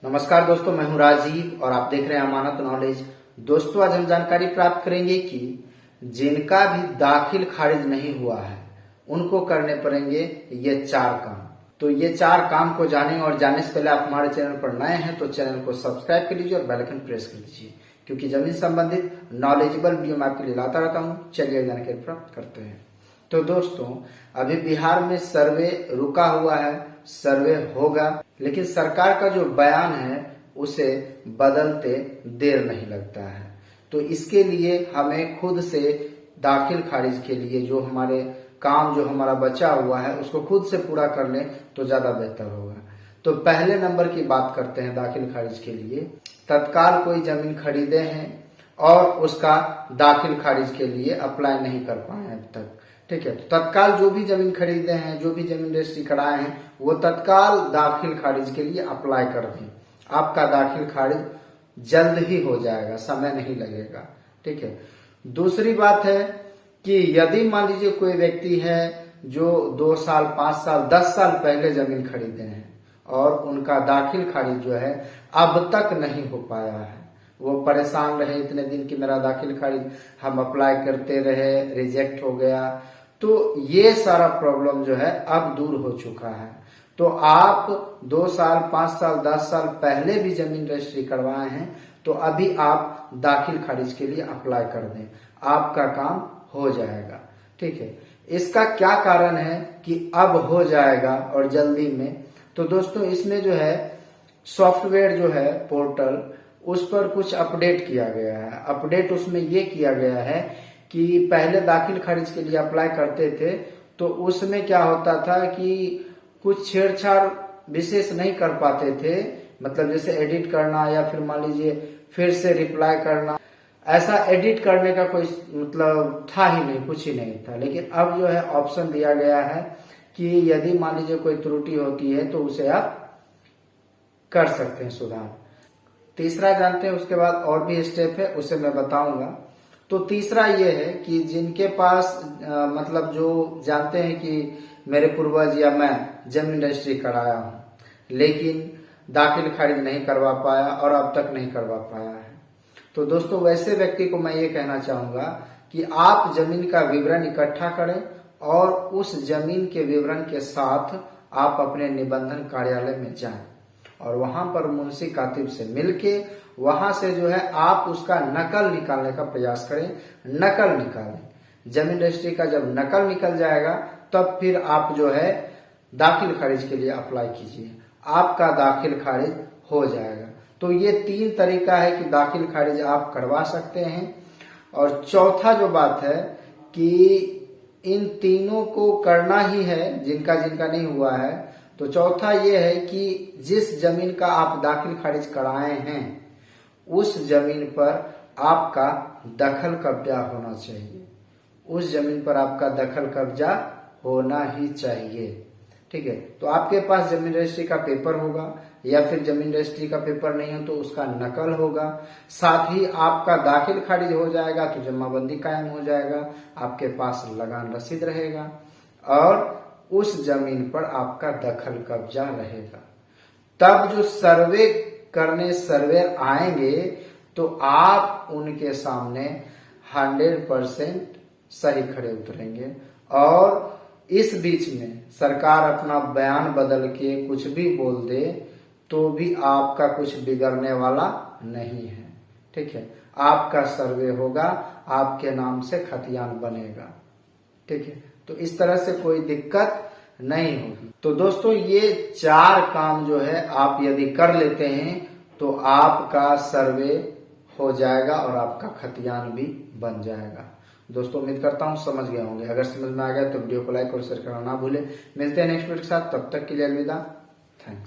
नमस्कार दोस्तों, मैं हूं राजीव और आप देख रहे हैं अमानत नॉलेज। दोस्तों, आज हम जानकारी प्राप्त करेंगे कि जिनका भी दाखिल खारिज नहीं हुआ है उनको करने पड़ेंगे ये 4 काम। तो ये 4 काम को जानेंगे और जानने से पहले आप हमारे चैनल पर नए हैं तो चैनल को सब्सक्राइब कर लीजिए और बेल आइकन प्रेस कर दीजिए, क्योंकि जमीन संबंधित नॉलेजेबल वीडियो मैं आपके लिए लाता रहता हूँ। चलिए जानकारी प्राप्त करते हैं। तो दोस्तों, अभी बिहार में सर्वे रुका हुआ है, सर्वे होगा, लेकिन सरकार का जो बयान है उसे बदलते देर नहीं लगता है। तो इसके लिए हमें खुद से दाखिल खारिज के लिए जो हमारे काम जो हमारा बचा हुआ है उसको खुद से पूरा कर लें तो ज्यादा बेहतर होगा। तो पहले नंबर की बात करते हैं दाखिल खारिज के लिए। तत्काल कोई जमीन खरीदे हैं और उसका दाखिल खारिज के लिए अप्लाई नहीं कर पाए अब तक, ठीक है। तो तत्काल जो भी जमीन खरीदे हैं, जो भी जमीन रजिस्ट्री कराए हैं, वो तत्काल दाखिल खारिज के लिए अप्लाई कर दें। आपका दाखिल खारिज जल्द ही हो जाएगा, समय नहीं लगेगा, ठीक है। दूसरी बात है कि यदि मान लीजिए कोई व्यक्ति है जो 2 साल, 5 साल, 10 साल पहले जमीन खरीदे हैं और उनका दाखिल खारिज जो है अब तक नहीं हो पाया है, वो परेशान रहे इतने दिन कि मेरा दाखिल खारिज हम अप्लाई करते रहे, रिजेक्ट हो गया, तो ये सारा प्रॉब्लम जो है अब दूर हो चुका है। तो आप 2 साल, 5 साल, 10 साल पहले भी जमीन रजिस्ट्री करवाए हैं तो अभी आप दाखिल खारिज के लिए अप्लाई कर दें, आपका काम हो जाएगा, ठीक है। इसका क्या कारण है कि अब हो जाएगा और जल्दी में? तो दोस्तों, इसमें जो है सॉफ्टवेयर जो है पोर्टल, उस पर कुछ अपडेट किया गया है। अपडेट उसमें ये किया गया है कि पहले दाखिल खारिज के लिए अप्लाई करते थे तो उसमें क्या होता था कि कुछ छेड़छाड़ विशेष नहीं कर पाते थे, मतलब जैसे एडिट करना या फिर मान लीजिए फिर से रिप्लाई करना, ऐसा एडिट करने का कोई मतलब था ही नहीं, कुछ ही नहीं था। लेकिन अब जो है ऑप्शन दिया गया है कि यदि मान लीजिए कोई त्रुटि होती है तो उसे आप कर सकते हैं सुधार। तीसरा जानते हैं, उसके बाद और भी स्टेप है उसे मैं बताऊंगा। तो तीसरा ये है कि जिनके पास मतलब जो जानते हैं कि मेरे पूर्वज या मैं जमीन रजिस्ट्री कराया हूं लेकिन दाखिल खारिज नहीं करवा पाया और अब तक नहीं करवा पाया है, तो दोस्तों वैसे व्यक्ति को मैं ये कहना चाहूंगा कि आप जमीन का विवरण इकट्ठा करें और उस जमीन के विवरण के साथ आप अपने निबंधन कार्यालय में जाएं और वहां पर मुंशी कातिब से मिलके वहां से जो है आप उसका नकल निकालने का प्रयास करें। नकल निकालें, जमीन रजिस्ट्री का जब नकल निकल जाएगा तब फिर आप जो है दाखिल खारिज के लिए अप्लाई कीजिए, आपका दाखिल खारिज हो जाएगा। तो ये 3 तरीका है कि दाखिल खारिज आप करवा सकते हैं। और चौथा जो बात है कि इन तीनों को करना ही है जिनका जिनका नहीं हुआ है। तो चौथा ये है कि जिस जमीन का आप दाखिल खारिज कराए हैं उस जमीन पर आपका दखल कब्जा होना चाहिए, उस जमीन पर आपका दखल कब्जा होना ही चाहिए, ठीक है। तो आपके पास जमीन रजिस्ट्री का पेपर होगा या फिर जमीन रजिस्ट्री का पेपर नहीं हो तो उसका नकल होगा, साथ ही आपका दाखिल खारिज हो जाएगा तो जमाबंदी कायम हो जाएगा, आपके पास लगान रसीद रहेगा और उस जमीन पर आपका दखल कब्जा रहेगा। तब जो सर्वे करने सर्वेयर आएंगे तो आप उनके सामने 100% सही खड़े उतरेंगे। और इस बीच में सरकार अपना बयान बदल के कुछ भी बोल दे तो भी आपका कुछ बिगड़ने वाला नहीं है, ठीक है। आपका सर्वे होगा, आपके नाम से खतियान बनेगा, ठीक है। तो इस तरह से कोई दिक्कत नहीं होगी। तो दोस्तों, ये 4 काम जो है आप यदि कर लेते हैं तो आपका सर्वे हो जाएगा और आपका खतियान भी बन जाएगा। दोस्तों, उम्मीद करता हूं समझ गए होंगे। अगर समझ में आ गया तो वीडियो को लाइक और शेयर करना ना भूलें। मिलते हैं नेक्स्ट वीडियो के साथ, तब तक के लिए अलविदा, थैंक्स।